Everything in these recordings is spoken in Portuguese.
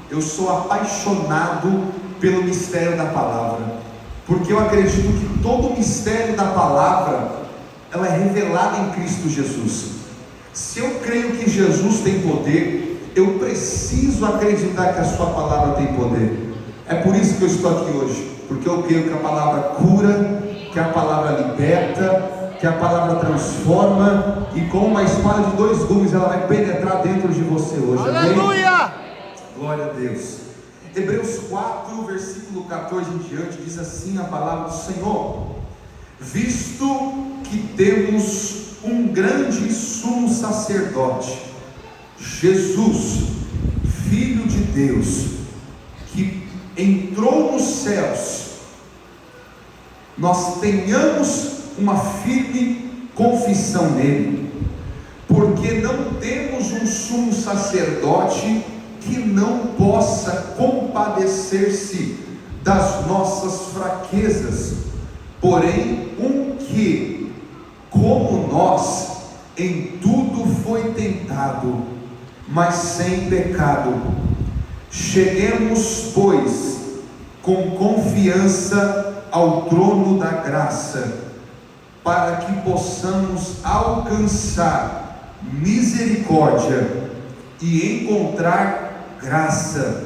Eu sou apaixonado pelo mistério da palavra, porque eu acredito que todo o mistério da palavra, ela é revelada em Cristo Jesus. Se eu creio que Jesus tem poder, eu preciso acreditar que a sua palavra tem poder. É por isso que eu estou aqui hoje, porque eu creio que a palavra cura, que a palavra liberta, que a palavra transforma, e com uma espada de 2 gumes ela vai penetrar dentro de você hoje. Aleluia! Amém? Glória a Deus. Hebreus 4, versículo 14 em diante, diz assim a palavra do Senhor: visto que temos um grande sumo sacerdote, Jesus, Filho de Deus, que entrou nos céus, nós tenhamos uma firme confissão nele, porque não temos um sumo sacerdote que não possa compadecer-se das nossas fraquezas, porém um que, como nós, em tudo foi tentado, mas sem pecado. Cheguemos, pois, com confiança ao trono da graça, para que possamos alcançar misericórdia e encontrar graça,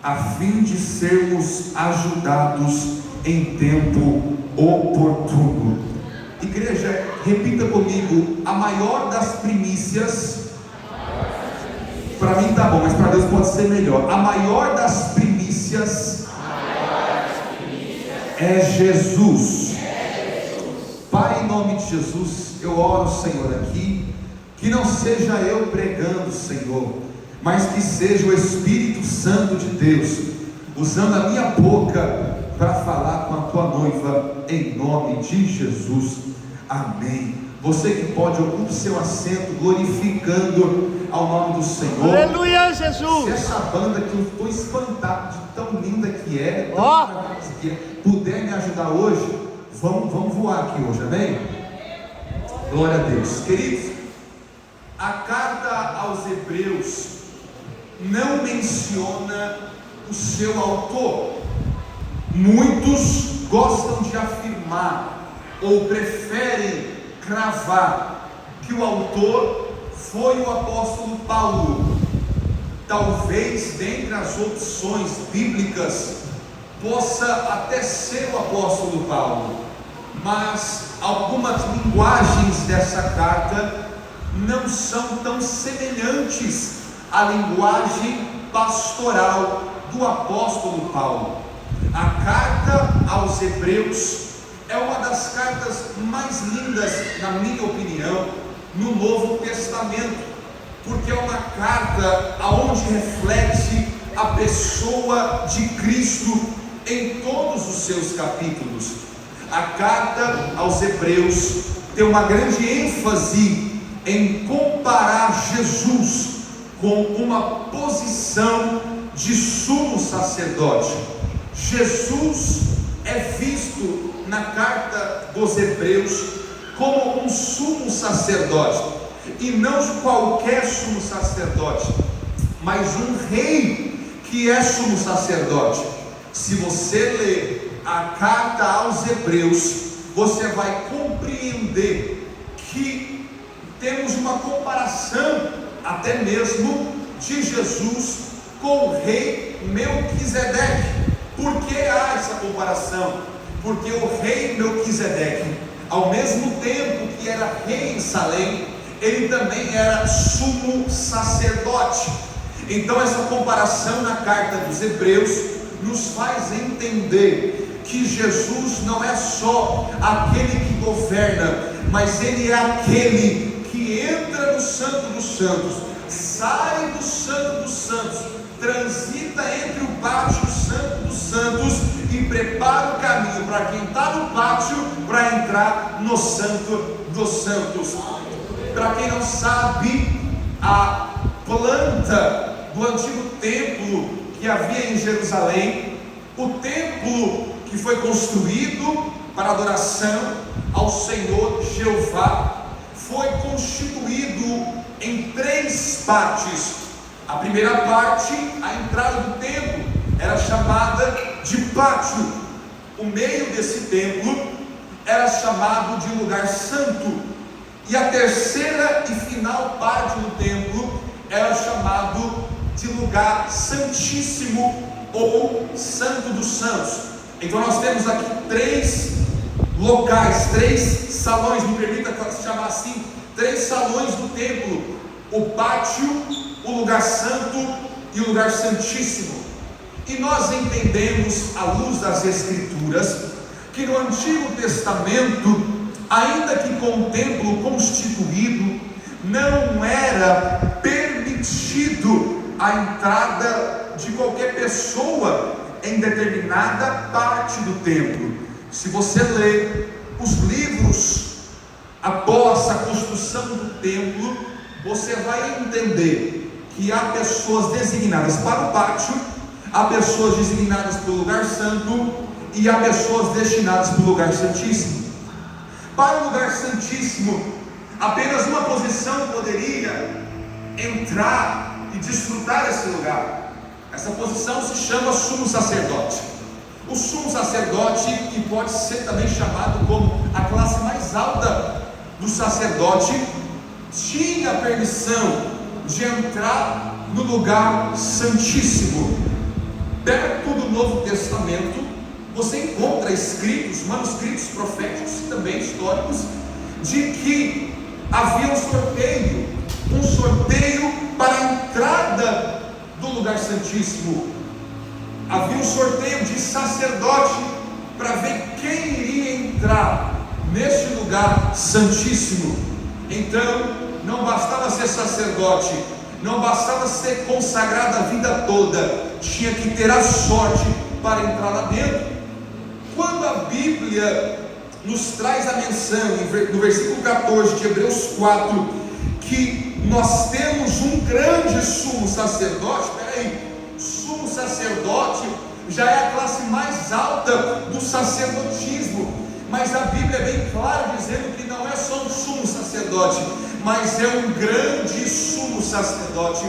a fim de sermos ajudados em tempo oportuno. Igreja, repita comigo: a maior das primícias, para mim tá bom, mas para Deus pode ser melhor. A maior das primícias é Jesus. Pai, em nome de Jesus, eu oro, Senhor, aqui, que não seja eu pregando, Senhor, mas que seja o Espírito Santo de Deus usando a minha boca para falar com a tua noiva, em nome de Jesus. Amém. Você que pode, ocupe seu assento, glorificando ao nome do Senhor. Aleluia, Jesus. Se essa banda que eu estou espantado de tão linda que é, tão Ó. maravilhosa que é, puder me ajudar hoje, vamos voar aqui hoje, amém? Glória a Deus. Queridos, a carta aos Hebreus não menciona o seu autor. Muitos gostam de afirmar ou preferem cravar que o autor foi o apóstolo Paulo. Talvez dentre as opções bíblicas possa até ser o apóstolo Paulo, mas algumas linguagens dessa carta não são tão semelhantes à linguagem pastoral do apóstolo Paulo. A carta aos Hebreus é uma das cartas mais lindas, na minha opinião, no Novo Testamento, porque é uma carta onde reflete a pessoa de Cristo em todos os seus capítulos. A carta aos Hebreus tem uma grande ênfase em comparar Jesus com uma posição de sumo sacerdote. Jesus é visto na carta dos Hebreus como um sumo sacerdote, e não qualquer sumo sacerdote, mas um rei que é sumo sacerdote. Se você ler a carta aos Hebreus, você vai compreender que temos uma comparação até mesmo de Jesus com o rei Melquisedeque. Por que há essa comparação? Porque o rei Melquisedeque, ao mesmo tempo que era rei em Salém, ele também era sumo sacerdote. Então essa comparação na carta dos Hebreus nos faz entender que Jesus não é só aquele que governa, mas ele é aquele que entra no Santo dos Santos, sai do Santo dos Santos, transita entre o pátio Santo dos Santos e prepara o caminho para quem está no pátio para entrar no Santo dos Santos. Para quem não sabe, a planta do antigo templo que havia em Jerusalém, o templo que foi construído para adoração ao Senhor Jeová, foi constituído em 3 partes. A primeira parte, a entrada do templo, era chamada de pátio. O meio desse templo era chamado de lugar santo. E a terceira e final parte do templo era chamado de lugar santíssimo ou santo dos santos. Então nós temos aqui 3 locais, 3 salões, me permita chamar assim, 3 salões do templo: o pátio, o lugar santo e o lugar santíssimo. E nós entendemos, à luz das Escrituras, que no Antigo Testamento, ainda que com o templo constituído, não era permitido a entrada de qualquer pessoa em determinada parte do templo. Se você ler os livros após a construção do templo, você vai entender que há pessoas designadas para o pátio, há pessoas designadas para o lugar santo e há pessoas destinadas para o lugar santíssimo. Para o lugar santíssimo, apenas uma posição poderia entrar e desfrutar desse lugar. Essa posição se chama sumo sacerdote. O sumo sacerdote, que pode ser também chamado como a classe mais alta do sacerdote, tinha permissão de entrar no lugar santíssimo. Perto do Novo Testamento, você encontra escritos, manuscritos proféticos e também históricos, de que havia um sorteio para a entrada do lugar santíssimo. Havia um sorteio de sacerdote para ver quem iria entrar neste lugar santíssimo. Então, não bastava ser sacerdote, não bastava ser consagrado a vida toda, tinha que ter a sorte para entrar lá dentro. Quando a Bíblia nos traz a menção, no versículo 14 de Hebreus 4, que nós temos um grande sumo sacerdote, sumo sacerdote já é a classe mais alta do sacerdotismo, mas a Bíblia é bem clara dizendo que não é só um sumo sacerdote, mas é um grande sumo sacerdote.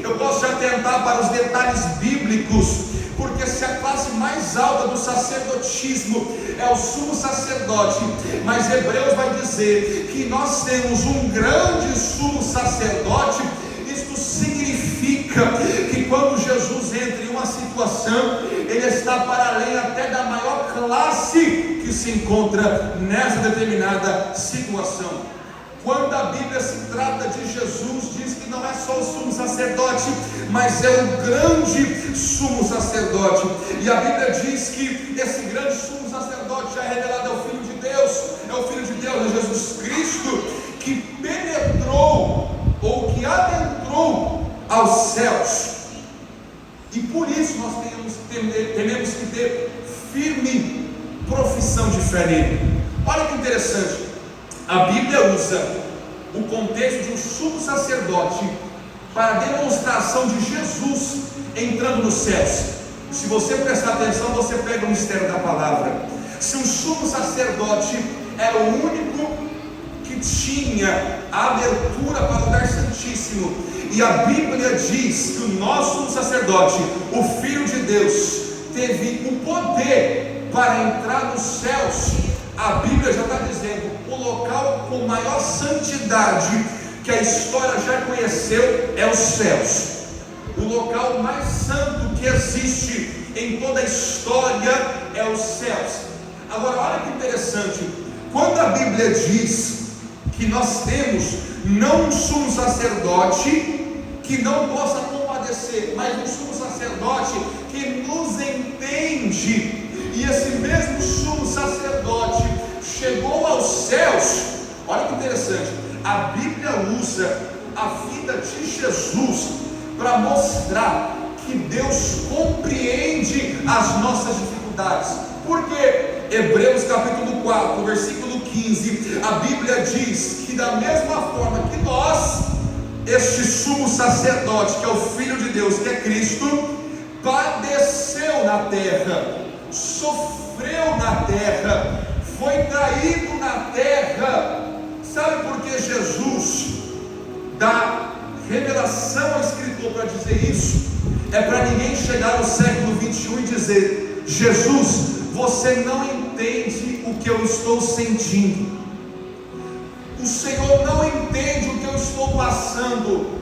Eu posso já atentar para os detalhes bíblicos, porque se a classe mais alta do sacerdotismo é o sumo sacerdote, mas Hebreus vai dizer que nós temos um grande sumo sacerdote, isto significa que quando Jesus entra em uma situação, ele está para além até da maior classe que se encontra nessa determinada situação. Quando a Bíblia se trata de Jesus, diz que não é só o sumo sacerdote, mas é o grande sumo sacerdote. E a Bíblia diz que esse grande sumo sacerdote já é revelado ao Filho de Deus, é o Filho de Deus, é Jesus Cristo, que penetrou ou que adentrou aos céus. E por isso nós temos que ter firme profissão de fé nele. Olha que interessante. A Bíblia usa o contexto de um sumo sacerdote para demonstração de Jesus entrando nos céus. Se você prestar atenção, você pega o mistério da palavra. Se um sumo sacerdote era o único que tinha a abertura para o lugar santíssimo, e a Bíblia diz que o nosso sumo sacerdote, o Filho de Deus, teve o poder para entrar nos céus, a Bíblia já está dizendo: o local com maior santidade que a história já conheceu é os céus. O local mais santo que existe em toda a história é os céus. Agora olha que interessante, quando a Bíblia diz que nós temos não um sumo sacerdote que não possa compadecer, mas um sumo sacerdote que nos entende, e esse mesmo sumo sacerdote chegou aos céus. Olha que interessante, a Bíblia usa a vida de Jesus para mostrar que Deus compreende as nossas dificuldades. Por quê? Hebreus capítulo 4, versículo 15, a Bíblia diz que da mesma forma que nós, este sumo sacerdote, que é o Filho de Deus, que é Cristo, padeceu na terra, sofreu na terra, foi traído na terra. Sabe por que Jesus dá revelação ao escritor para dizer isso é para ninguém chegar no século 21 e dizer: Jesus, você não entende o que eu estou sentindo, o Senhor não entende o que eu estou passando,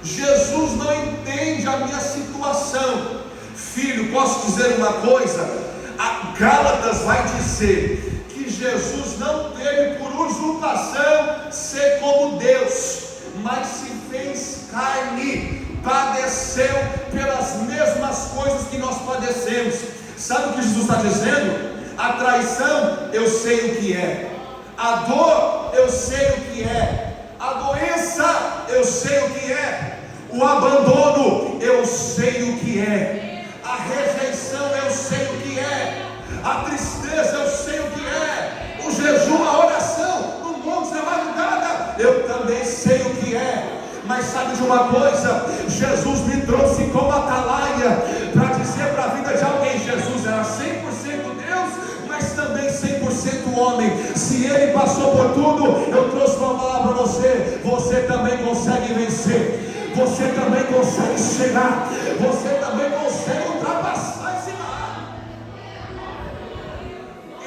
Jesus não entende a minha situação. Filho, posso dizer uma coisa? A Gálatas vai dizer que Jesus não teve por usurpação ser como Deus, mas se fez carne, padeceu pelas mesmas coisas que nós padecemos. Sabe o que Jesus está dizendo? A traição eu sei o que é, a dor eu sei o que é, a doença eu sei o que é, o abandono eu sei o que é, a rejeição eu sei o que é, a tristeza eu sei o que é, o jejum, a oração no monte da madrugada eu também sei o que é. Mas sabe de uma coisa? Jesus me trouxe como atalaia para dizer para a vida de alguém: Jesus era 100% Deus, mas também 100% homem. Se ele passou por tudo, eu trouxe uma palavra para você: você também consegue vencer, você também consegue chegar, você também consegue ultrapassar esse mar.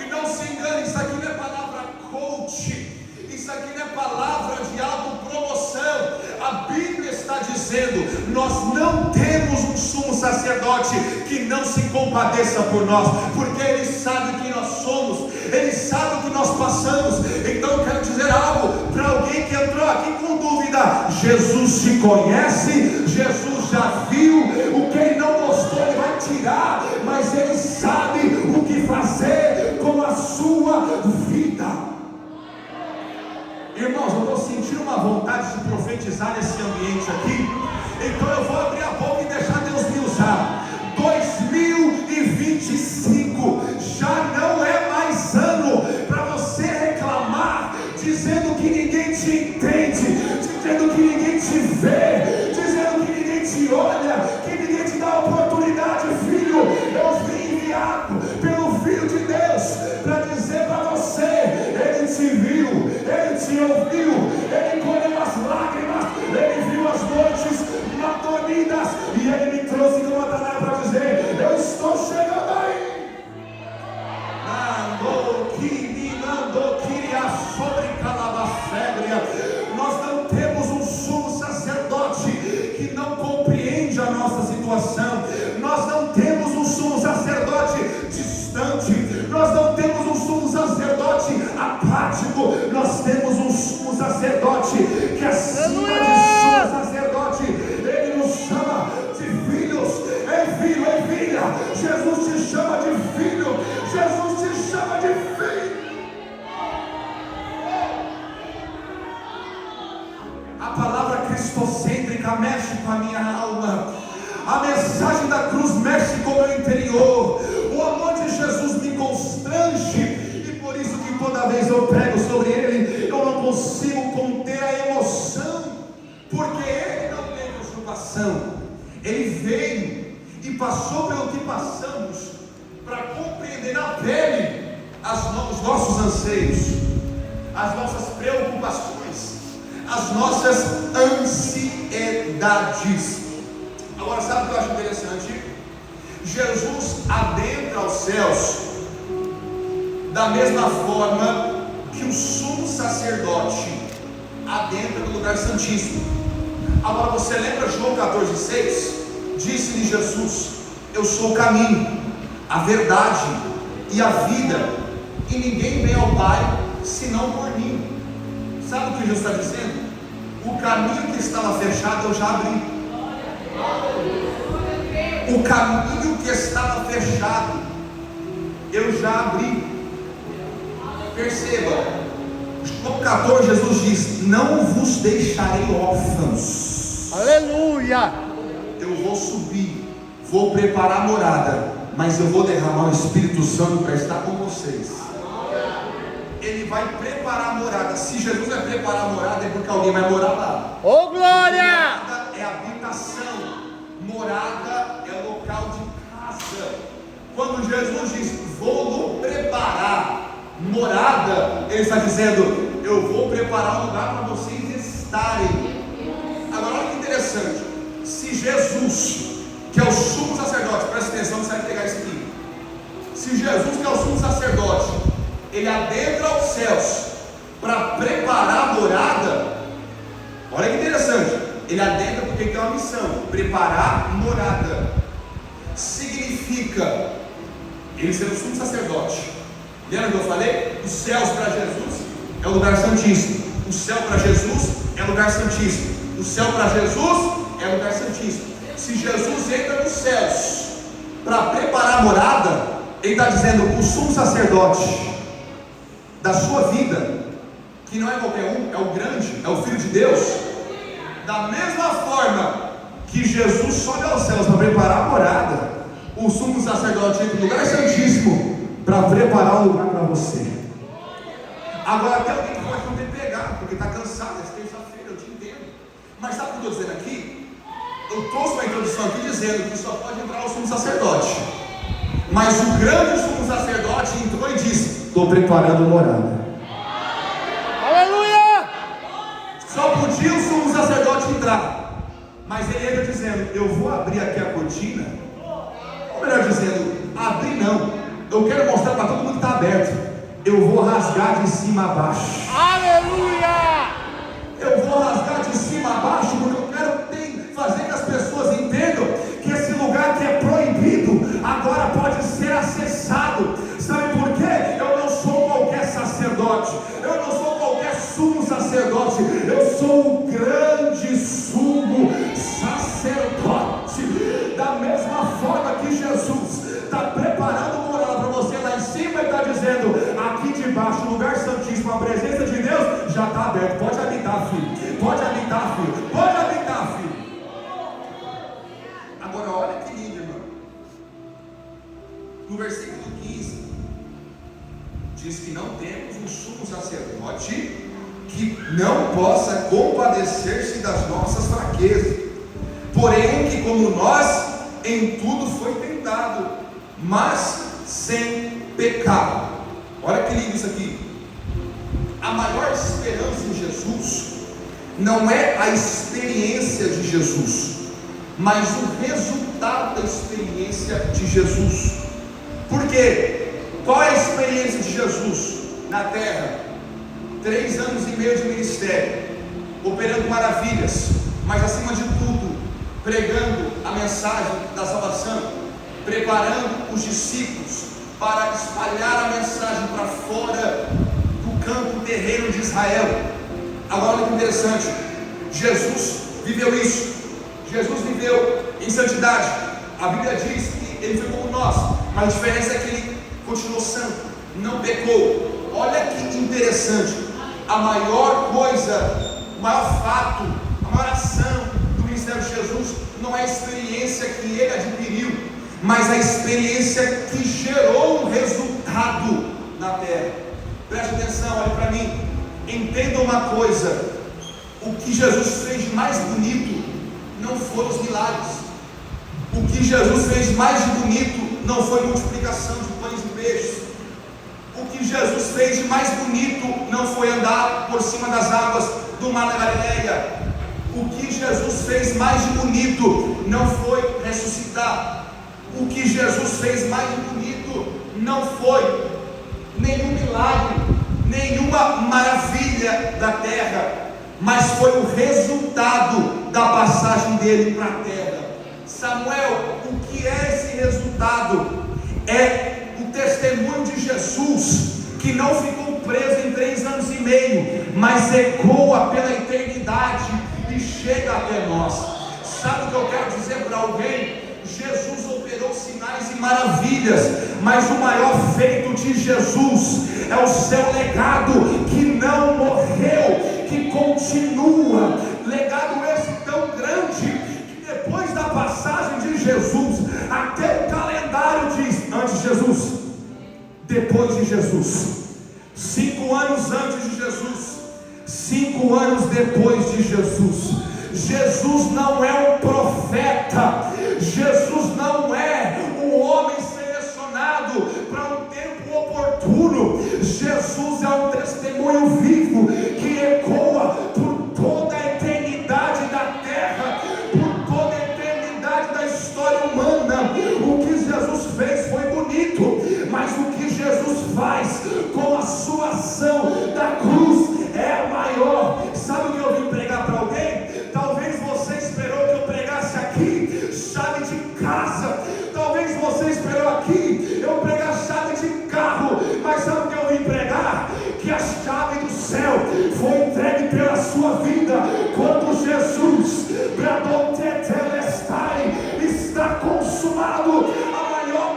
E não se engane, isso aqui não é palavra coach, isso aqui não é palavra de autopromoção. A Bíblia está dizendo: nós não temos um sumo sacerdote que não se compadeça por nós, porque ele sabe quem nós somos, ele sabe o que nós passamos. Então eu quero dizer algo para alguém que entrou aqui com dúvida: Jesus te conhece, Jesus já viu, o que ele não gostou ele vai tirar, mas ele sabe o que fazer com a sua vida. Irmãos, eu estou sentindo uma vontade de profetizar nesse ambiente aqui, então eu vou abrir a boca e deixar Deus me usar. 2025 já não é mais ano para você reclamar, dizendo que ninguém te entende, dizendo que ninguém te vê, dizendo que ninguém te olha, que ninguém te dá oportunidade. Filho, eu fui enviado pelo Filho de Deus para dizer para você: ele te viu, ele te ouviu, ele colheu as lágrimas, ele viu as noites dormidas, e ele me trouxe de uma tarefa para dizer: eu estou chegando aí. Nós não temos um sumo sacerdote que não compreende a nossa situação, nós não temos um sumo sacerdote distante, nós não temos um sumo sacerdote apático, nós temos um sumo sacerdote que acima de sumo sacerdote, ele nos chama de filhos. Ei filho, ei filha, Jesus te chama de filho, Jesus te chama de filho. A palavra cristocêntrica mexe com a minha alma, a mensagem da cruz mexe com o meu interior, o amor de Jesus me constrange, e por isso que toda vez eu prego sobre ele, eu não consigo conter a emoção, porque ele não teve usurpação, ele veio e passou pelo que passamos, para compreender na pele os nossos anseios, as nossas preocupações, as nossas ansiedades. Agora, sabe o que eu acho interessante? Jesus adentra aos céus da mesma forma que o sumo sacerdote adentra no lugar santíssimo. Agora, você lembra João 14,6? Disse-lhe Jesus: eu sou o caminho, a verdade e a vida, e ninguém vem ao Pai senão por mim. Sabe o que Jesus está dizendo? O caminho que estava fechado eu já abri. O caminho que estava fechado eu já abri. Perceba, João 14, Jesus diz: não vos deixarei órfãos. Aleluia! Eu vou subir, vou preparar a morada, mas eu vou derramar o Espírito Santo para estar com vocês. Ele vai preparar a morada. Se Jesus vai preparar a morada, é porque alguém vai morar lá. Ô glória! Morada é habitação, morada é local de casa. Quando Jesus diz: vou preparar morada, ele está dizendo: eu vou preparar um lugar para vocês estarem. Agora olha que interessante: se Jesus, que é o sumo sacerdote, presta atenção, você vai pegar isso aqui. Se Jesus, que é o sumo sacerdote, ele adentra os céus para preparar a morada, olha que interessante, ele adentra porque tem uma missão: preparar morada. Significa ele ser o sumo sacerdote. Lembra que eu falei? Os céus para Jesus é o lugar santíssimo. O céu para Jesus é o lugar santíssimo. O céu para Jesus é o lugar santíssimo. Se Jesus entra nos céus para preparar a morada, ele está dizendo: o sumo sacerdote da sua vida, que não é qualquer um, é o grande, é o Filho de Deus. Da mesma forma que Jesus sobe aos céus para preparar a morada, o sumo sacerdote entra no lugar santíssimo para preparar um lugar para você. Agora, até alguém que pode não ter pegado, porque está cansado, é terça-feira, eu te entendo. Mas sabe o que eu estou dizendo aqui? Eu trouxe uma introdução aqui dizendo que só pode entrar o sumo sacerdote. Mas o grande sumo sacerdote entrou e disse: estou preparando morada. Aleluia! Só podia o sumo sacerdote entrar, mas ele entra dizendo: eu vou abrir aqui a cortina. Ou melhor dizendo, abrir não, eu quero mostrar para todo mundo que está aberto. Eu vou rasgar de cima a baixo. Aleluia! Eu vou rasgar de cima a baixo, porque eu quero fazer que as pessoas entendam que esse lugar que é proibido agora pode ser acessado. Sabe por quê? Eu não sou qualquer sacerdote, eu não sou qualquer sumo sacerdote, eu sou o grande sumo sacerdote. Da mesma forma que Jesus está preparando morada para você lá em cima, ele está dizendo: aqui debaixo, o lugar santíssimo, a presença de Deus já está aberto. Pode habitar, filho. Pode habitar, filho. Pode habitar, filho. Agora olha que lindo, irmão. No versículo 15 diz que não temos um sumo sacerdote que não possa compadecer-se das nossas fraquezas, porém que como nós em tudo foi tentado, mas sem pecado. Olha que lindo isso aqui. A maior esperança em Jesus não é a experiência de Jesus, mas o resultado da experiência de Jesus. Por quê? Qual é a experiência de Jesus na terra? 3 anos e meio de ministério, operando maravilhas, mas acima de tudo, pregando a mensagem da salvação, preparando os discípulos para espalhar a mensagem para fora do campo terreno de Israel. Agora olha que interessante, Jesus viveu isso. Jesus viveu em santidade. A Bíblia diz que ele foi como nós, mas a diferença é que ele continuou santo, não pecou. Olha que interessante, a maior coisa, o maior fato, a maior ação do ministério de Jesus não é a experiência que ele adquiriu, mas a experiência que gerou um resultado na terra. Preste atenção, olhe para mim, entenda uma coisa: o que Jesus fez de mais bonito não foram os milagres. O que Jesus fez mais de bonito não foi multiplicação de pães e peixes. O que Jesus fez de mais bonito não foi andar por cima das águas do mar da Galileia. O que Jesus fez mais de bonito não foi ressuscitar. O que Jesus fez mais de bonito não foi nenhum milagre, nenhuma maravilha da terra, mas foi o resultado da passagem dele para a terra. Samuel, o que é esse resultado? É o testemunho de Jesus, que não ficou preso em 3 anos e meio, mas ecoa pela eternidade e chega até nós. Sabe o que eu quero dizer para alguém? Jesus operou sinais e maravilhas, mas o maior feito de Jesus é o seu legado, que não morreu, que continua. Legado esse tão grande que depois da passagem de Jesus, até o calendário diz: antes de Jesus, depois de Jesus, 5 anos antes de Jesus, 5 anos depois de Jesus. Jesus não é um profeta, Jesus não é um homem selecionado para um tempo oportuno. Jesus é um testemunho vivo que ecoa por toda a eternidade da terra, você esperou aqui eu pregar a chave de carro, mas sabe o que eu vim pregar? Que a chave do céu foi entregue pela sua vida, quando Jesus bradou tetelestai, está consumado.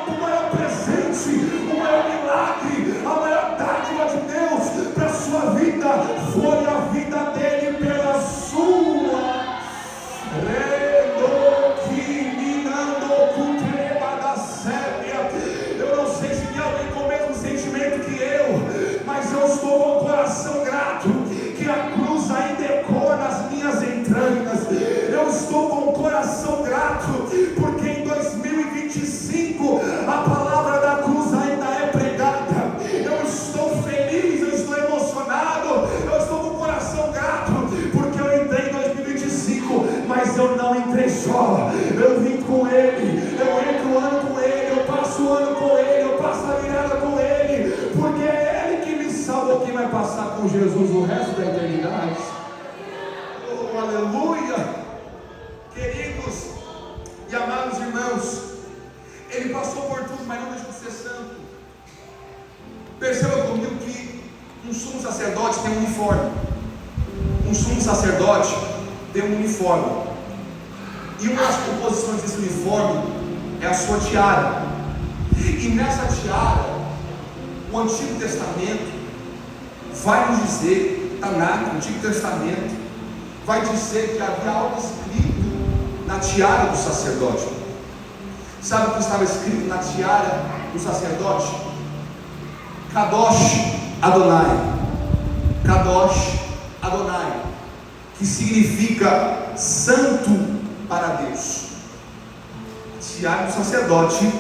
O maior presente, o maior milagre, a maior dádiva de Deus para a sua vida foi a vida dele pela sua. Eu não sei se tem alguém com o mesmo sentimento que eu, mas eu estou com o coração grato, que a cruz ainda ecoa nas minhas entranhas. Eu estou com o coração grato, porque em 2025 a palavra da cruz ainda é pregada. Eu estou feliz, eu estou emocionado, eu estou com o coração grato, porque eu entrei em 2025, mas eu não entrei só, eu vim com Ele, eu entro o ano com Ele, eu passo o ano com Ele, eu passo a virada com Ele, porque é Ele que me salvou. Quem vai passar com Jesus o resto da eternidade? Oh, aleluia! Queridos e amados irmãos, Ele passou por tudo, mas não deixou de ser santo. Perceba comigo que um sumo sacerdote tem um uniforme. Um sumo sacerdote tem um uniforme. E uma das composições desse uniforme é a sua tiara. E nessa tiara, o Antigo Testamento vai nos dizer, no Antigo Testamento, vai dizer que havia algo escrito na tiara do sacerdote. Sabe o que estava escrito na tiara do sacerdote? Kadosh Adonai. Kadosh Adonai, que significa santo para Deus. Tiara do sacerdote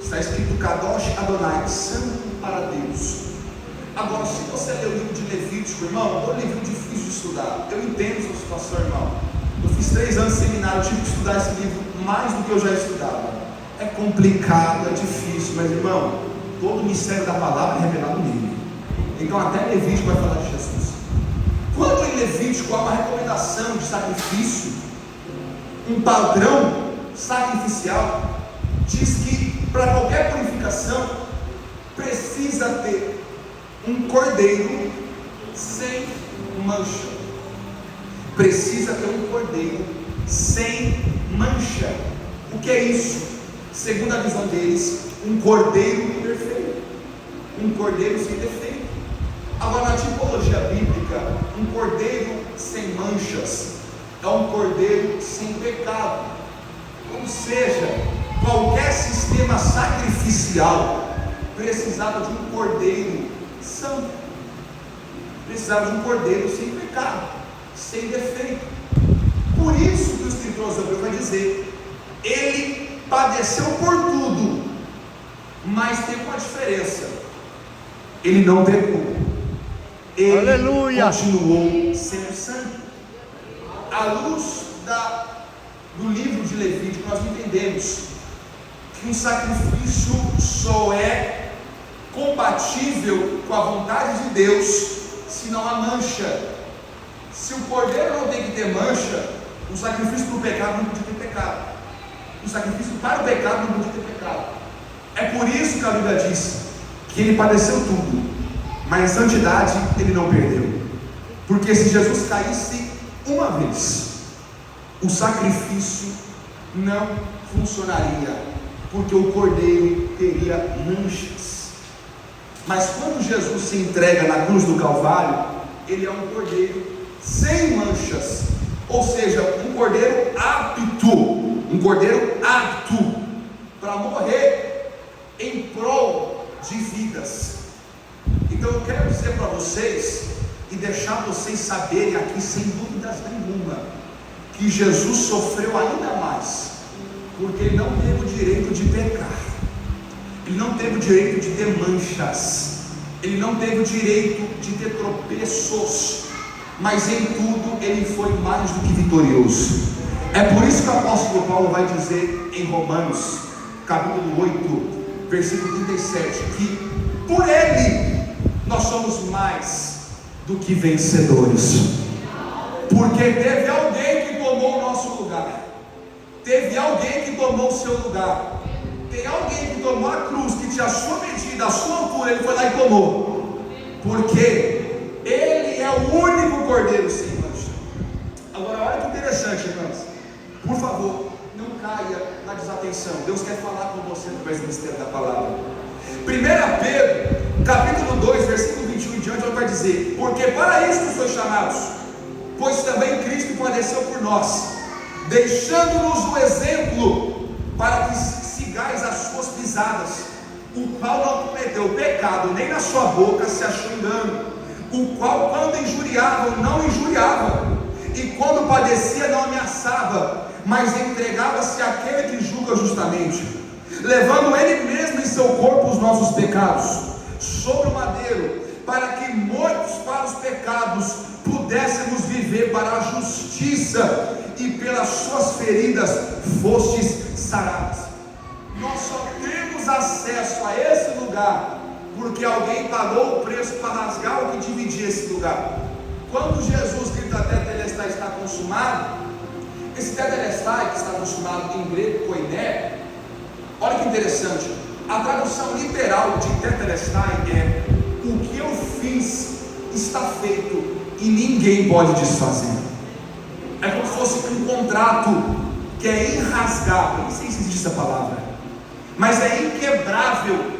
está escrito Kadosh Adonai, santo para Deus. Agora, se você ler o livro de Levítico, irmão, é um livro difícil de estudar. Eu entendo sua situação, irmão. Eu fiz 3 anos de seminário, eu tive que estudar esse livro mais do que eu já estudava. É complicado, é difícil, mas irmão, todo o mistério da palavra é revelado nele. Então até Levítico vai falar de Jesus. Quando em Levítico há uma recomendação de sacrifício, um padrão sacrificial, diz que para qualquer purificação precisa ter um cordeiro sem mancha. Precisa ter um cordeiro sem mancha. O que é isso? Segundo a visão deles, um cordeiro perfeito, um cordeiro sem defeito. Agora, na tipologia bíblica, um cordeiro sem manchas é um cordeiro sem pecado. Ou seja, qualquer sistema sacrificial precisava de um cordeiro santo, precisava de um cordeiro sem pecado, sem defeito. Por isso que o escritor aos Hebreus vai dizer: ele padeceu por tudo, mas tem uma diferença: ele não pecou, ele Aleluia. Continuou sendo santo. À luz do livro de Levítico, nós entendemos que um sacrifício só é compatível com a vontade de Deus se não há mancha. Se o cordeiro não tem que ter mancha, o sacrifício para o pecado não podia ter pecado, o sacrifício para o pecado não podia ter pecado. É por isso que a Bíblia diz que ele padeceu tudo, mas em santidade ele não perdeu. Porque se Jesus caísse uma vez, o sacrifício não funcionaria, porque o cordeiro teria manchas. Mas quando Jesus se entrega na cruz do Calvário, ele é um cordeiro sem manchas, ou seja, um cordeiro apto para morrer em prol de vidas. Então eu quero dizer para vocês e deixar vocês saberem aqui sem dúvidas nenhuma, que Jesus sofreu ainda mais, porque ele não teve o direito de pecar, ele não teve o direito de ter manchas, ele não teve o direito de ter tropeços, mas em tudo ele foi mais do que vitorioso. É por isso que o apóstolo Paulo vai dizer em Romanos capítulo 8 versículo 37, que por ele nós somos mais do que vencedores, porque teve alguém que tomou o nosso lugar, teve alguém que tomou o seu lugar. Tem alguém que tomou a cruz, que tinha a sua medida, a sua altura, ele foi lá e tomou, porque ele é o único cordeiro sem mancha. Agora olha que interessante, irmãos, por favor, não caia na desatenção. Deus quer falar com você através do mistério da palavra. 1 Pedro, capítulo 2, versículo 21 em diante, vai dizer: porque para isto sois chamados, pois também Cristo padeceu por nós, deixando-nos o exemplo para que sigais as suas pisadas, o qual não cometeu pecado nem na sua boca se achou engano, o qual quando injuriava não injuriava, e quando padecia não ameaçava, mas entregava-se àquele que julga justamente, levando ele mesmo em seu corpo os nossos pecados sobre o madeiro, para que mortos para os pecados pudéssemos viver para a justiça, e pelas suas feridas fostes sarados. Nós só temos acesso a esse lugar porque alguém pagou o preço para rasgar o que dividia esse lugar. Quando Jesus grita tetelestai, está consumado, esse tetelestai, que está consumado em grego koiné, olha que interessante, a tradução literal de tetelestai é: o que eu fiz está feito e ninguém pode desfazer. É como se fosse um contrato que é irrasgável, não sei se existe essa palavra, mas é inquebrável.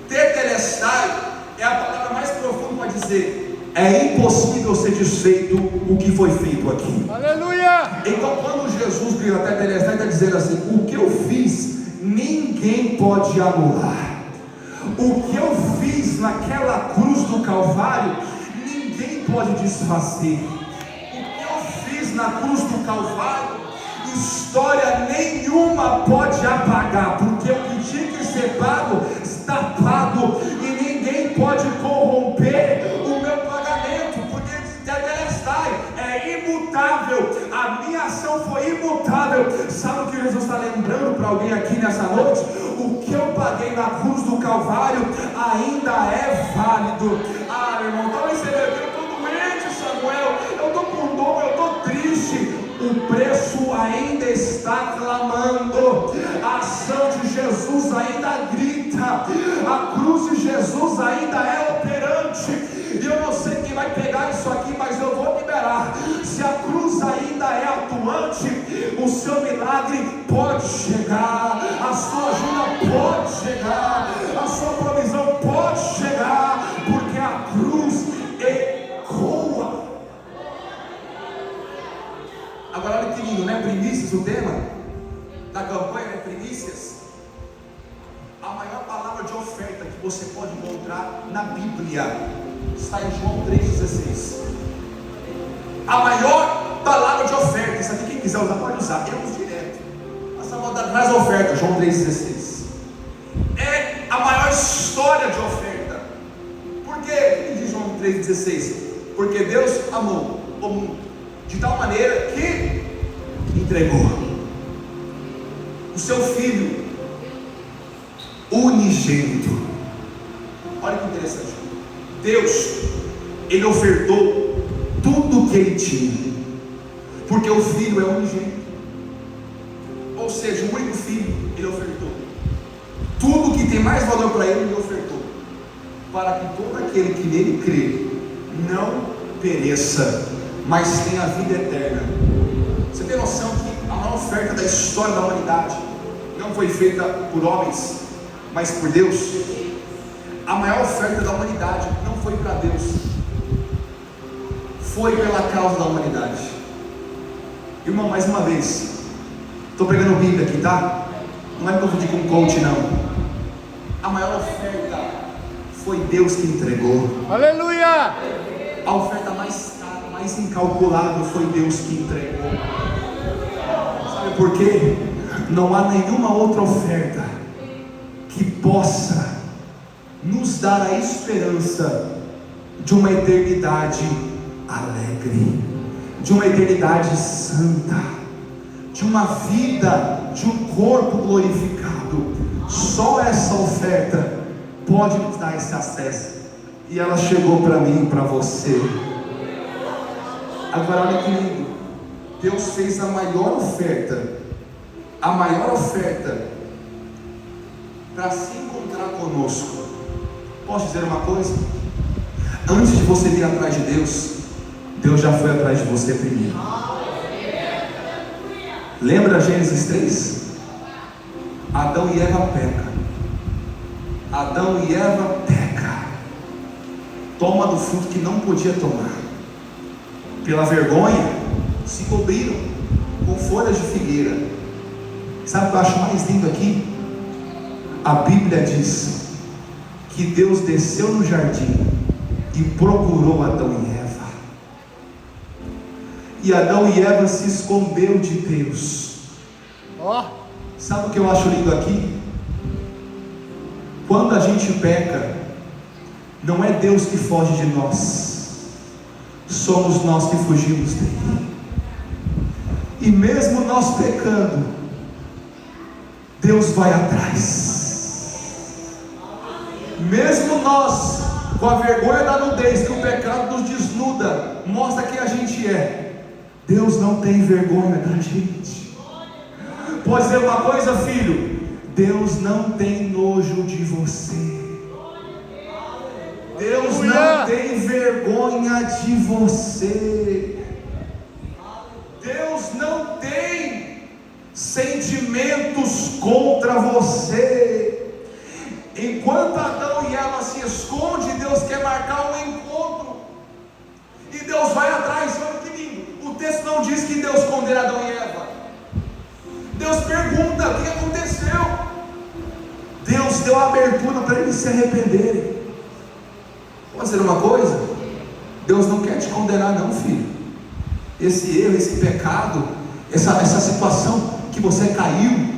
Tetelestai é a palavra mais profunda para dizer: é impossível ser desfeito o que foi feito aqui. Aleluia! Então quando Jesus grita tetelestai, está dizendo assim: o que eu fiz ninguém pode anular. O que eu fiz naquela cruz do Calvário ninguém pode desfazer. Na cruz do Calvário, história nenhuma pode apagar, porque o que tinha que ser pago está pago, e ninguém pode corromper o meu pagamento, porque tetelestai é imutável, a minha ação foi imutável. Sabe o que Jesus está lembrando para alguém aqui nessa noite? O que eu paguei na cruz do Calvário ainda é válido. Ah, irmão, então eu estou doente, Samuel, eu estou com dor, eu estou triste. O preço ainda está clamando, a ação de Jesus ainda grita, a cruz de Jesus ainda é operante. E eu não sei quem vai pegar isso aqui, mas eu vou liberar. Se a cruz ainda é atuante, o seu milagre pode chegar, a sua ajuda pode chegar, a sua provisão pode chegar, porque a cruz ecoa. Agora olha que lindo, não é primícias o tema da campanha, é primícias. A maior palavra de oferta que você pode encontrar na Bíblia está em João 3,16. A maior palavra de oferta, isso aqui quem quiser usar pode usar, eu uso direto. Essa moda traz oferta, João 3,16. É a maior história de oferta. Por quê? O que diz João 3,16? Porque Deus amou o mundo de tal maneira que entregou o seu Filho unigênito. Olha que interessante. Deus, Ele ofertou tudo o que Ele tinha, porque o Filho é unigênito, ou seja, o único Filho. Ele ofertou tudo que tem mais valor para Ele, Ele ofertou, para que todo aquele que nele crê não pereça, mas tem a vida eterna. Você tem noção que a maior oferta da história da humanidade não foi feita por homens, mas por Deus? A maior oferta da humanidade não foi para Deus, foi pela causa da humanidade. Irmão, mais uma vez, estou pregando Bíblia aqui, tá? Não vai me confundir com coach, não. A maior oferta foi Deus que entregou. Aleluia! A oferta mais incalculável foi Deus que entregou. Sabe por quê? Não há nenhuma outra oferta que possa nos dar a esperança de uma eternidade alegre, de uma eternidade santa, de uma vida, de um corpo glorificado. Só essa oferta pode nos dar esse acesso, e ela chegou para mim e para você. Agora olha que lindo, Deus fez a maior oferta para se encontrar conosco. Posso dizer uma coisa? Antes de você vir atrás de Deus, Deus já foi atrás de você primeiro. Lembra Gênesis 3? Adão e Eva pecam. Adão e Eva pecam. Toma do fruto que não podia tomar. Pela vergonha, se cobriram com folhas de figueira. Sabe o que eu acho mais lindo aqui? A Bíblia diz que Deus desceu no jardim e procurou Adão e Eva. E Adão e Eva se escondeu de Deus. Sabe o que eu acho lindo aqui? Quando a gente peca, não é Deus que foge de nós, somos nós que fugimos dele. E mesmo nós pecando, Deus vai atrás. Mesmo nós, com a vergonha da nudez que o pecado nos desnuda, mostra quem a gente é, Deus não tem vergonha da gente. Pode ser uma coisa, filho: Deus não tem nojo de você. Deus não tem vergonha de você. Deus não tem sentimentos contra você. Enquanto Adão e Eva se escondem, Deus quer marcar um encontro. E Deus vai atrás. Olha que lindo. O texto não diz que Deus condena Adão e Eva. Deus pergunta: o que aconteceu? Deus deu a abertura para eles se arrependerem. Vou dizer uma coisa: Deus não quer te condenar não, filho. Esse erro, esse pecado, essa situação que você caiu,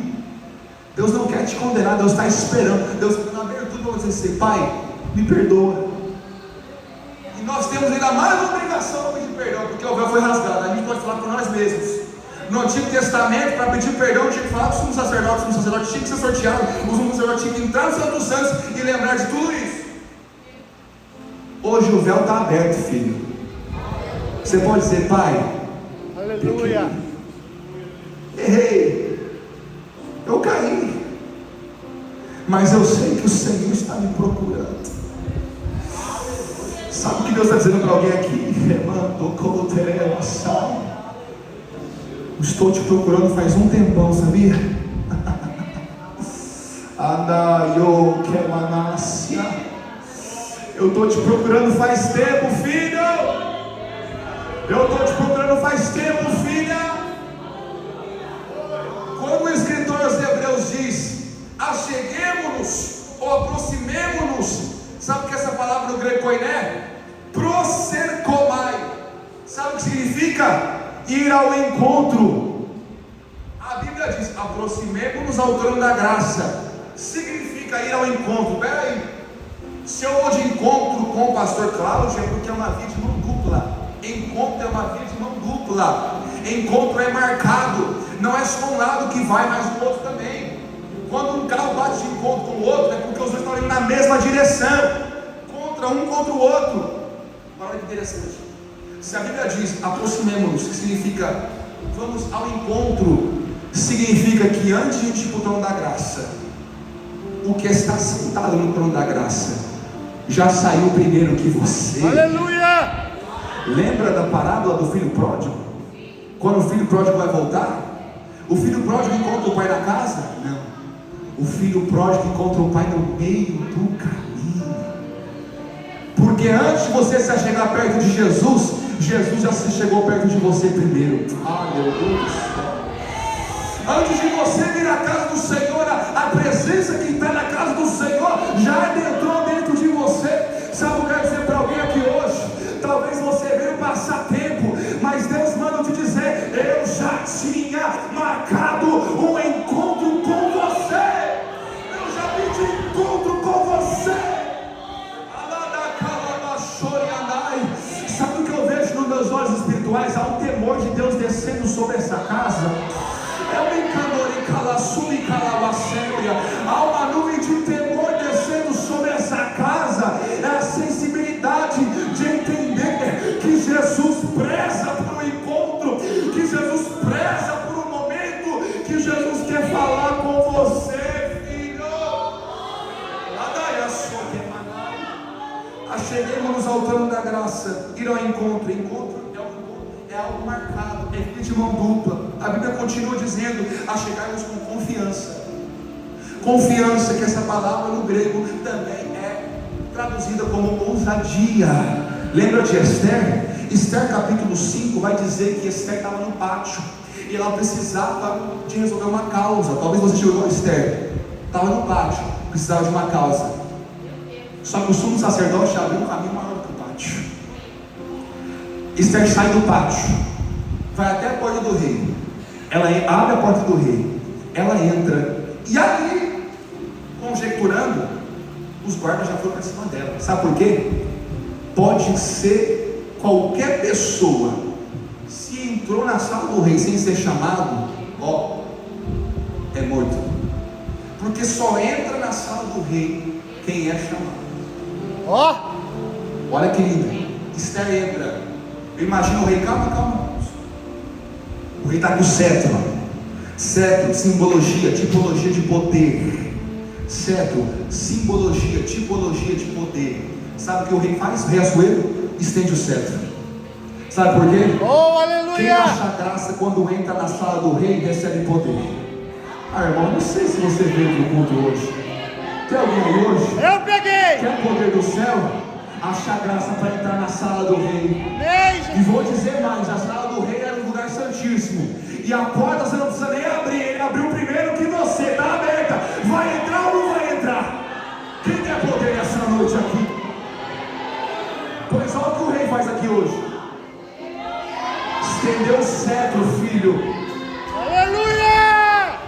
Deus não quer te condenar. Deus está esperando. Deus está dando abertura para você dizer: Pai, me perdoa. E nós temos ainda mais uma obrigação de pedir perdão, porque o véu foi rasgado. A gente pode falar por nós mesmos. No Antigo Testamento, para pedir perdão, tinha que falar com o sumo sacerdote. O sumo sacerdote tinha que ser sorteado. O sumo sacerdote tinha que entrar no Santo dos Santos e lembrar de tudo isso. Hoje o véu está aberto, filho. Você pode dizer: Pai, Aleluia. Errei, eu caí, mas eu sei que o Senhor está me procurando. Sabe o que Deus está dizendo para alguém aqui? Estou te procurando faz um tempão, sabia? Eu estou te procurando faz tempo, filho. Eu estou te procurando faz tempo, filha. Quando o escritor aos Hebreus diz: acheguemo-nos ou aproximemo-nos, sabe o que essa palavra no grego koiné? Proserkomai. Sabe o que significa? Ir ao encontro. A Bíblia diz: aproximemo-nos ao trono da graça. Significa ir ao encontro. Peraí, se eu vou de encontro com o pastor Cláudio, é porque é uma via de mão dupla. Encontro é uma via de mão dupla. Encontro é marcado. Não é só um lado que vai, mas o outro também. Quando um carro bate de encontro com o outro, é porque os dois estão indo na mesma direção, contra o outro. Olha que interessante. Se a Bíblia diz aproximemos-nos, que significa vamos ao encontro, significa que antes de a gente ir para o trono da graça, o que está sentado no trono da graça já saiu primeiro que você. Aleluia! Lembra da parábola do filho pródigo? Quando o filho pródigo vai voltar, o filho pródigo encontra o pai na casa? Não. O filho pródigo encontra o pai no meio do caminho. Porque antes de você se chegar perto de Jesus, Jesus já se chegou perto de você primeiro. Aleluia. Antes de você vir à casa do Senhor, a presença que está na casa do Senhor já adentrou dentro de você. Sabe o que eu quero dizer para alguém aqui hoje? Talvez você veio passar tempo, mas Deus manda eu te dizer: eu já tinha marcado um encontro com você. Eu já pedi encontro com você. Sabe o que eu vejo nos meus olhos espirituais? Há um temor de Deus descendo sobre essa casa. Há uma Cheguemos ao trono da graça, ir ao encontro. Encontro é algo marcado, é vida de mão dupla. A Bíblia continua dizendo: a chegarmos com confiança. Confiança, que essa palavra no grego também é traduzida como ousadia. Lembra de Esther? Esther capítulo 5 vai dizer que Esther estava no pátio e ela precisava de resolver uma causa. Talvez você chegou a Esther, estava no pátio, precisava de uma causa. Só que o sumo sacerdote abriu um caminho maior do que o pátio. Esther sai do pátio, vai até a porta do rei. Ela abre a porta do rei, ela entra, e ali, conjecturando, os guardas já foram para cima dela. Sabe por quê? Pode ser qualquer pessoa. Se entrou na sala do rei sem ser chamado, é morto. Porque só entra na sala do rei quem é chamado. Olha que lindo. Esther entra. Eu imagino o rei, calma. O rei está com o cetro. Cetro, simbologia, tipologia de poder. Cetro, simbologia, tipologia de poder. Sabe o que o rei faz? Rei Assuero estende o cetro. Sabe por quê? Aleluia! Quem acha graça quando entra na sala do rei recebe poder. Irmão, não sei se você veio para o culto hoje. Tem alguém aí hoje? Eu peguei! Quer poder do céu? Acha graça para entrar na sala do rei. Beijo! E vou dizer mais: a sala do rei era um lugar santíssimo. E a porta você não precisa nem abrir. Ele abriu primeiro que você, está aberta. Vai entrar ou não vai entrar? Quem quer poder essa noite aqui? Pois olha o que o rei faz aqui hoje. Estendeu o cetro, filho. Aleluia!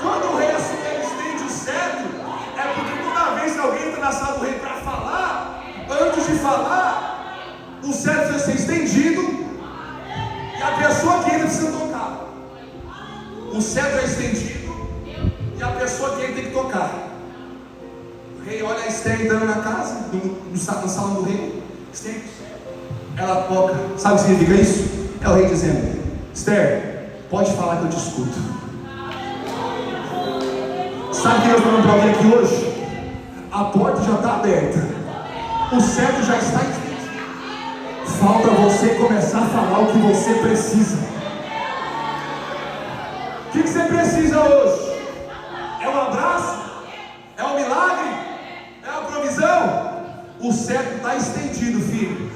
Quando o rei Assuero estende o cetro, é porque toda vez que alguém entra na sala do rei para falar, antes de falar, o cetro vai ser estendido e a pessoa que entra precisa tocar. O cetro é estendido e a pessoa que entra tem que tocar. O rei olha a Esther entrando na casa, no salão do rei. Esther, ela toca. Sabe o que significa isso? É o rei dizendo: Esther, pode falar que eu te escuto. Sabe o que Deus está falando para alguém aqui hoje? A porta já está aberta, o cetro já está estendido. Falta você começar a falar o que você precisa. O que você precisa hoje? É um abraço? É um milagre? É uma provisão? O cetro está estendido, filho.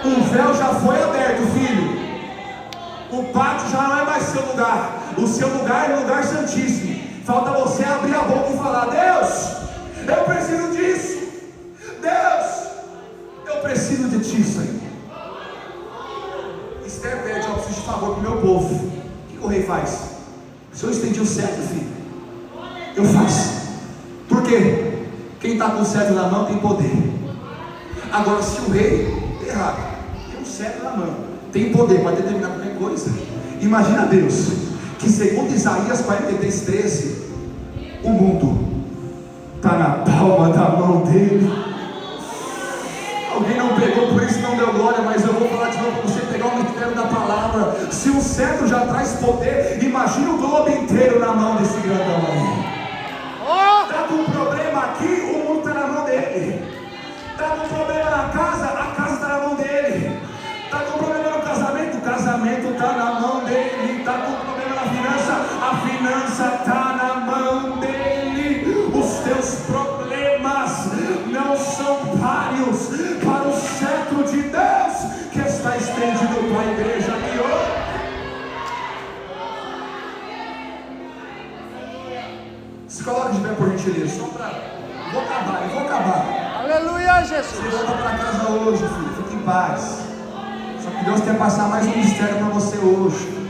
O véu já foi aberto, filho. O pátio já não é mais seu lugar. O seu lugar é o lugar santíssimo. Falta você abrir a boca e falar: Deus, eu preciso disso. Deus, eu preciso de ti, Senhor. Esther pede: eu preciso de favor para o meu povo. O que o rei faz? Se eu estendi o cetro, filho, eu faço. Por quê? Quem está com o cetro na mão tem poder. Agora, se o rei errado, tem um cetro na mão, tem poder para determinar qualquer coisa. Imagina Deus, que segundo Isaías 43:13, o mundo está na palma da mão dele. Alguém não pegou, por isso não deu glória, mas eu vou falar de novo para você pegar o mistério da palavra. Se o cetro já traz poder, imagina o globo inteiro na mão desse grandão aí. Está com um problema aqui, o mundo está na mão dele. Está com um problema na casa, a casa está na mão dele. Está com um problema no casamento, o casamento está na mão dele. Está com um problema na finança, a finança está na mão dele. Os teus problemas não são páreos para o cetro de Deus que está estendido para a igreja aqui hoje. Se coloca de pé, por gentileza, só para... eu vou acabar. Aleluia, Jesus. Você volta para casa hoje, filho, fique em paz. Só que Deus quer passar mais um mistério para você hoje.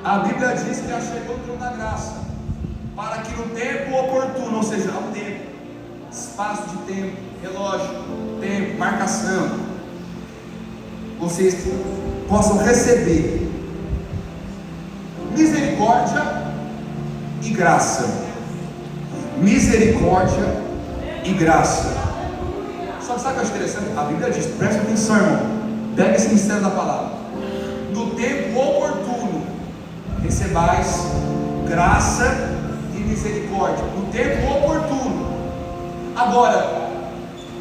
A Bíblia diz que já chegou o trono da graça, para que no tempo oportuno, ou seja, há um tempo, espaço de tempo, relógio, tempo, marcação, vocês possam receber misericórdia e graça. Misericórdia e graça. Só que sabe o que eu acho interessante? A Bíblia diz, presta atenção, irmão, pega esse mistério da palavra: no tempo oportuno recebais graça e misericórdia, no tempo oportuno. Agora,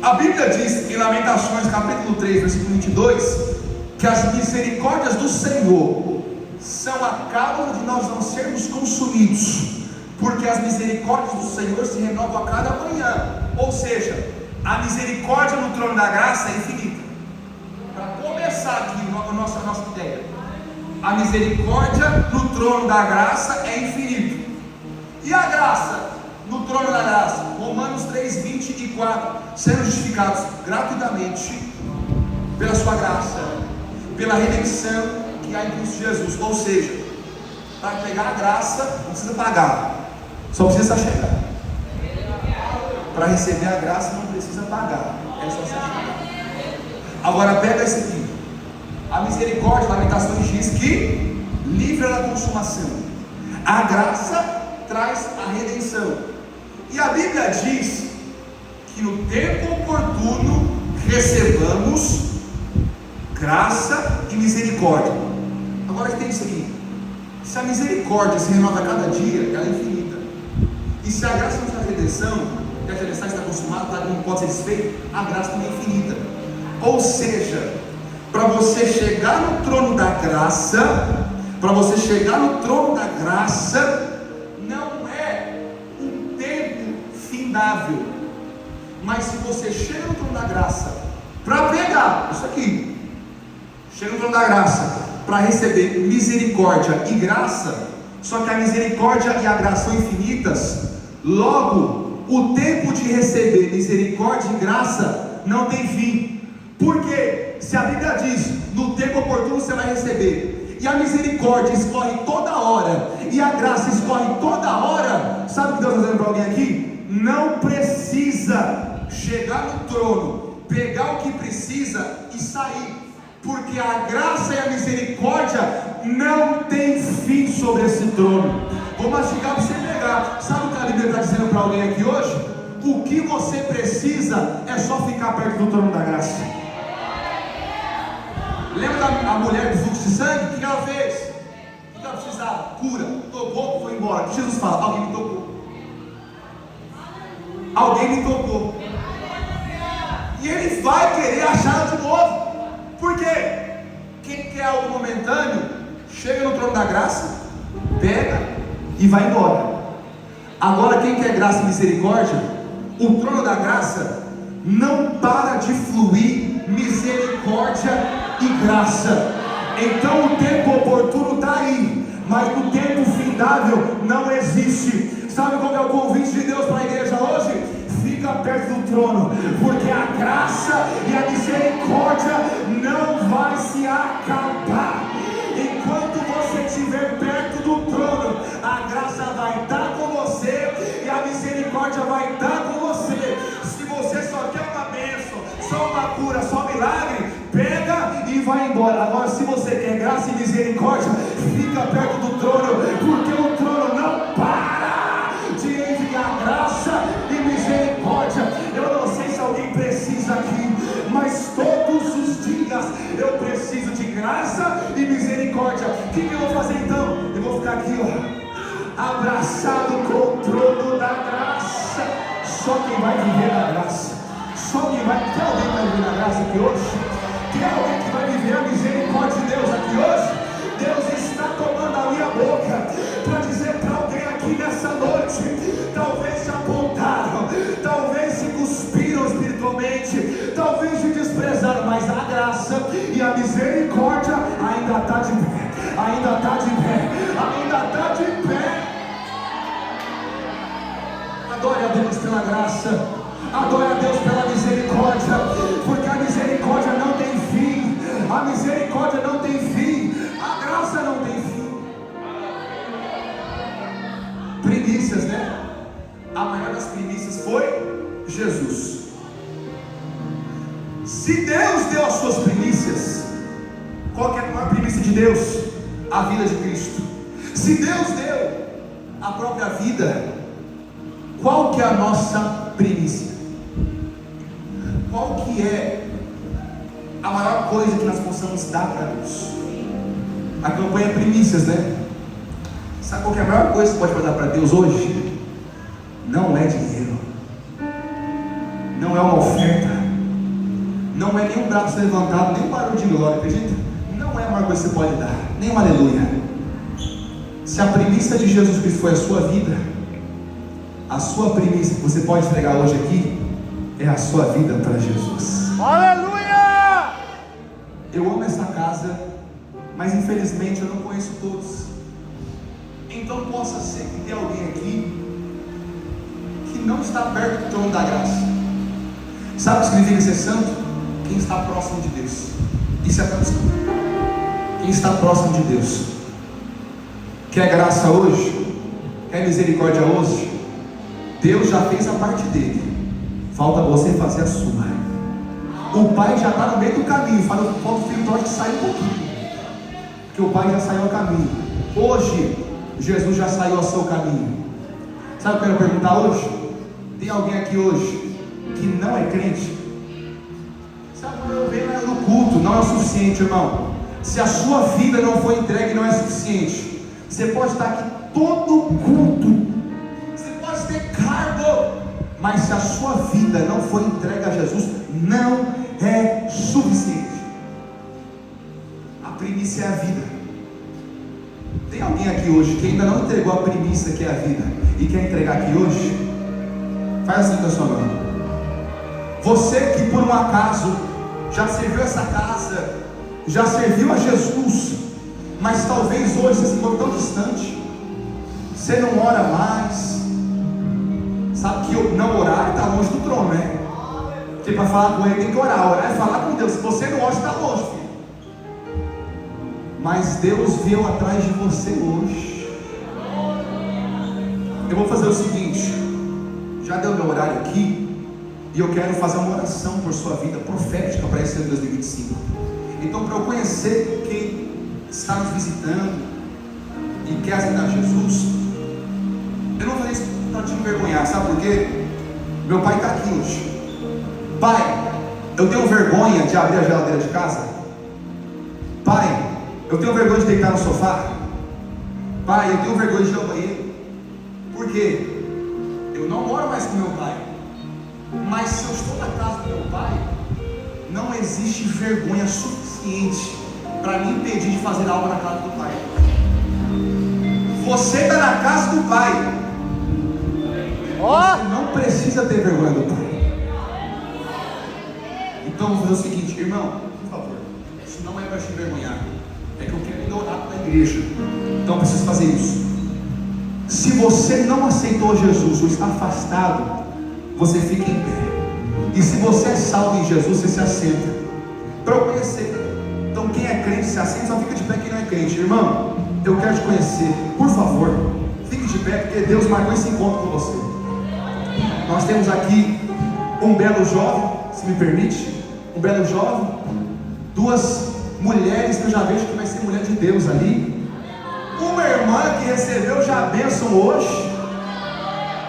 a Bíblia diz em Lamentações capítulo 3, versículo 22, que as misericórdias do Senhor são a causa de nós não sermos consumidos, porque as misericórdias do Senhor se renovam a cada manhã. Ou seja, a misericórdia no trono da graça é infinita. Para começar aqui a nossa ideia, a misericórdia no trono da graça é infinita. E a graça no trono da graça? Romanos 3, 24, sendo justificados gratuitamente pela sua graça, pela redenção que há em Cristo Jesus. Ou seja, para pegar a graça não precisa pagar, só precisa chegar. Para receber a graça não precisa pagar, é só chegar. Agora pega esse aqui. A misericórdia, Lamentações diz que livra da consumação. A graça traz a redenção. E a Bíblia diz que no tempo oportuno recebamos graça e misericórdia. Agora que tem isso aqui. Se a misericórdia se renova a cada dia, ela é infinita. E se a graça não traz a redenção, que a redenção está consumada, não pode ser desfeita, a graça também é infinita. Ou seja, para você chegar no trono da graça, não é um tempo findável. Mas se você chega no trono da graça para pegar isso aqui, chega no trono da graça para receber misericórdia e graça, só que a misericórdia e a graça são infinitas, logo o tempo de receber misericórdia e graça não tem fim. Porque se a Bíblia diz, no tempo oportuno você vai receber, e a misericórdia escorre toda hora, e a graça escorre toda hora, sabe o que Deus está dizendo para alguém aqui? Não precisa chegar no trono, pegar o que precisa e sair, porque a graça e a misericórdia não tem fim sobre esse trono. Vou mastigar para você pegar. Sabe o que a Bíblia está dizendo para alguém aqui hoje? O que você precisa é só ficar perto do trono da graça. Lembra da mulher do fluxo de sangue? O que ela fez? O que ela precisava? Cura, tocou, foi embora. O que Jesus fala? Alguém me tocou. Alguém me tocou. E ele vai querer achá-la de novo. Por quê? Quem quer algo momentâneo, chega no trono da graça, pega e vai embora. Agora quem quer graça e misericórdia, o trono da graça não para de fluir misericórdia e graça. Então o tempo oportuno está aí, mas o tempo findável não existe. Sabe qual é o convite de Deus para a igreja hoje? Fica perto do trono, porque a graça e a misericórdia não vai se acabar. Enquanto você estiver perto do trono, a graça vai estar com você e a misericórdia vai estar com você. Se você só quer uma bênção, só uma cura, só milagre, pega e vai embora. Agora se você quer graça e misericórdia, fica perto do trono, porque o trono não para de enviar graça e misericórdia. Eu não sei se alguém precisa aqui, mas todos os dias eu preciso de graça e misericórdia. O que eu vou fazer então? Eu vou ficar aqui, ó, abraçado com o trono da graça. Só quem vai viver na graça, só quem vai. Tem alguém que vai viver na graça aqui hoje? Tem alguém que vai viver a misericórdia de Deus aqui hoje? Deus está tomando a minha boca para dizer para alguém aqui nessa noite: talvez te apontaram, talvez se cuspiram espiritualmente, talvez te desprezaram, mas a graça e a misericórdia ainda está de pé, ainda está de pé, ainda está de pé. Adore a Deus pela graça, adore a Deus pela misericórdia, porque a misericórdia não tem fim, a misericórdia não tem fim, a graça não tem fim. Primícias, né? A maior das primícias foi Jesus. Se Deus deu as suas primícias, qual que é a maior primícia de Deus? A vida de Cristo. Se Deus deu a própria vida, qual que é a nossa primícia? Qual que é a maior coisa que nós possamos dar para Deus? A campanha Primícias, né? Sabe qual que é a maior coisa que você pode dar para Deus hoje? não é dinheiro, não é uma oferta, não é nenhum braço levantado, nem um barulho de glória, acredita? Não é a maior coisa que você pode dar, nem um aleluia. Se a primícia de Jesus Cristo foi a sua vida, a sua primícia que você pode entregar hoje aqui é a sua vida para Jesus. Aleluia! Eu amo essa casa, mas infelizmente eu não conheço todos. Então possa ser que tenha alguém aqui que não está perto do trono da graça. Sabe o que significa ser santo? Quem está próximo de Deus. Isso é cristão. Quem está próximo de Deus. Quer graça hoje? Quer misericórdia hoje? Deus já fez a parte dele, falta você fazer a sua. O pai já está no meio do caminho, falta o filho pródigo sair um pouquinho, porque o pai já saiu ao caminho. Hoje Jesus já saiu ao seu caminho. Sabe o que eu quero perguntar hoje? Tem alguém aqui hoje que não é crente? Sabe, quando eu venho no culto não é o suficiente, irmão. Se a sua vida não foi entregue, não é suficiente. Você pode estar aqui todo culto, você pode ter cargo, mas se a sua vida não foi entregue a Jesus, não é suficiente. A primícia é a vida. Tem alguém aqui hoje que ainda não entregou a primícia que é a vida e quer entregar aqui hoje? Faz assim com a sua mão. Você que por um acaso já serviu essa casa, já serviu a Jesus, mas talvez hoje você se encontre tão distante, você não ora mais. Sabe que não orar está longe do trono, né? Porque para falar com ele tem que orar. Orar é falar com Deus. Se você não ora, está longe, filho. Mas Deus veio atrás de você hoje. Eu vou fazer o seguinte: já deu meu horário aqui, e eu quero fazer uma oração por sua vida profética para esse ano de 2025. Então, para eu conhecer quem está nos visitando e quer aceitar Jesus, eu não vou fazer isso para te envergonhar, sabe por quê? Meu pai está aqui hoje. Pai, eu tenho vergonha de abrir a geladeira de casa. Pai, eu tenho vergonha de deitar no sofá. Pai, eu tenho vergonha de ir ao banheiro. Por quê? Eu não moro mais com meu pai. Mas se eu estou na casa do meu pai, não existe vergonha suficiente para me impedir de fazer algo na casa do pai. Você está na casa do pai. Você não precisa ter vergonha do pai. Então vamos fazer o seguinte, irmão, por favor, isso não é para te envergonhar, é que eu quero ir orar para a igreja. Então eu preciso fazer isso. Se você não aceitou Jesus ou está afastado, você fica em pé. E se você é salvo em Jesus, você se assenta para eu conhecer. Então quem é crente se assenta, só fica de pé. Quem não é crente, irmão, eu quero te conhecer. Por favor, fique de pé, porque Deus marcou esse encontro com você. Nós temos aqui um belo jovem, se me permite, um belo jovem, duas mulheres que eu já vejo que vai ser mulher de Deus ali, uma irmã que recebeu já a bênção hoje,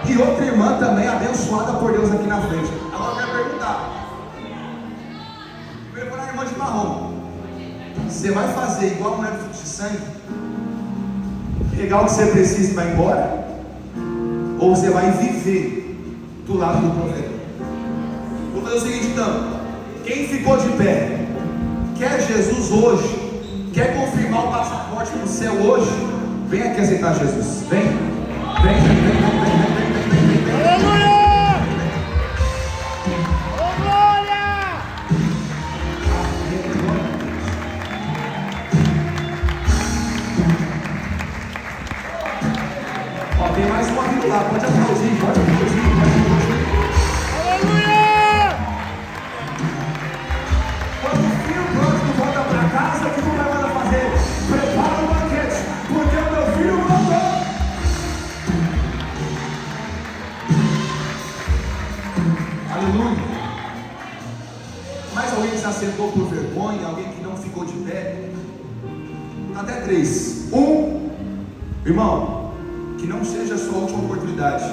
e outra irmã também abençoada por Deus aqui na frente. Agora eu quero perguntar, primeiro para a irmã de marrom, você vai fazer igual a mulher do fluxo de sangue, pegar o que você precisa e vai embora, ou você vai viver do lado do profeta? Vou fazer o seguinte então, quem ficou de pé, quer Jesus hoje, quer confirmar o passaporte no céu hoje, vem aqui aceitar Jesus. Vem, vem, vem, vem, vem, vem, vem, vem, vem. Aleluia! Oh, glória! Ó, tem mais uma vindo lá, pode aplaudir, pode aplaudir, pode aplaudir. Aleluia! Quando o filho pródigo volta para casa, o que o pai manda fazer? Prepara o banquete, porque o meu filho voltou. Aleluia. Mais alguém que se assentou por vergonha, alguém que não ficou de pé? Até três. Irmão, que não seja a sua última oportunidade,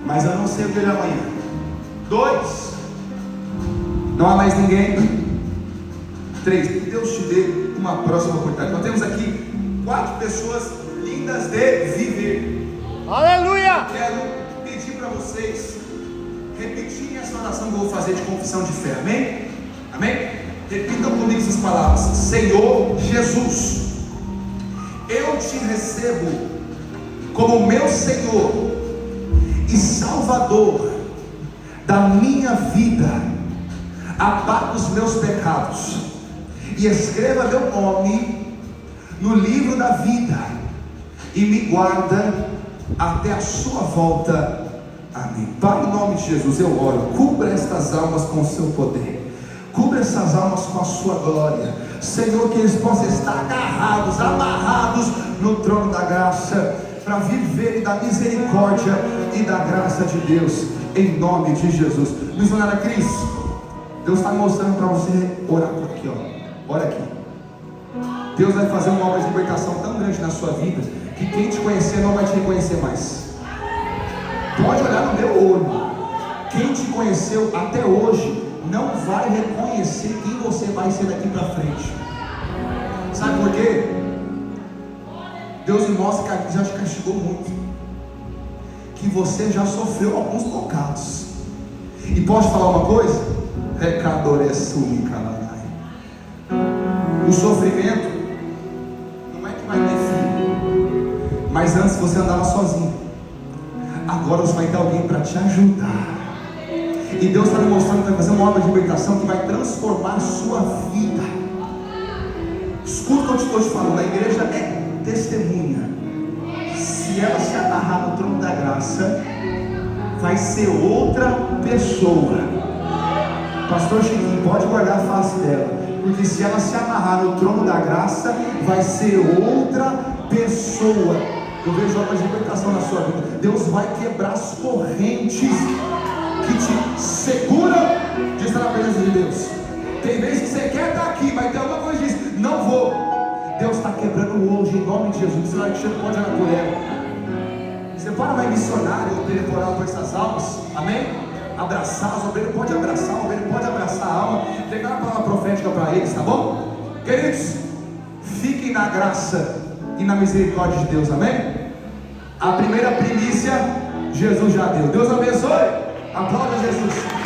mas eu não sei o que é amanhã. 2, não há mais ninguém. 3, que Deus te dê uma próxima oportunidade. Nós temos aqui 4 pessoas lindas de viver. Aleluia! Quero pedir para vocês repetirem essa oração que eu vou fazer de confissão de fé, amém? Amém? Repitam comigo essas palavras: Senhor Jesus, eu te recebo como meu Senhor e Salvador da minha vida. Apaga os meus pecados e escreva meu nome no livro da vida e me guarda até a sua volta. Amém. Pai, em nome de Jesus eu oro, cubra estas almas com o seu poder, cubra essas almas com a sua glória, Senhor, que eles possam estar agarrados, amarrados no trono da graça, para viverem da misericórdia e da graça de Deus, em nome de Jesus. Missionária Cris, Deus está mostrando para você orar por aqui, ó. Ora aqui. Deus vai fazer uma obra de libertação tão grande na sua vida que quem te conhecer não vai te reconhecer mais. Pode olhar no meu olho. Quem te conheceu até hoje não vai reconhecer quem você vai ser daqui para frente. Sabe por quê? Deus me mostra que já te castigou muito, que você já sofreu alguns bocados. E posso falar uma coisa? O sofrimento não é que vai ter fim, mas antes você andava sozinho, agora você vai ter alguém para te ajudar. E Deus está me mostrando que vai fazer uma obra de libertação que vai transformar a sua vida. Escuta o que eu estou te falando. A igreja é testemunha. Se ela se agarrar no trono da graça, vai ser outra pessoa. Pastor Chiquinho, pode guardar a face dela, porque se ela se amarrar no trono da graça, vai ser outra pessoa. Eu vejo obras de libertação na sua vida. Deus vai quebrar as correntes que te segura de estar na presença de Deus. Tem vezes que você quer estar aqui, mas tem alguma coisa que diz: não vou. Deus está quebrando hoje, em nome de Jesus. Você vai que pode orar por ela. Você para mais missionário ou telefonar por essas almas, amém? Abraçar as obreiras, pode abraçar a obreira, pode abraçar a alma, pegar a palavra profética para eles, tá bom? Queridos, fiquem na graça e na misericórdia de Deus, amém? A primeira primícia Jesus já deu. Deus abençoe. Aplauda Jesus.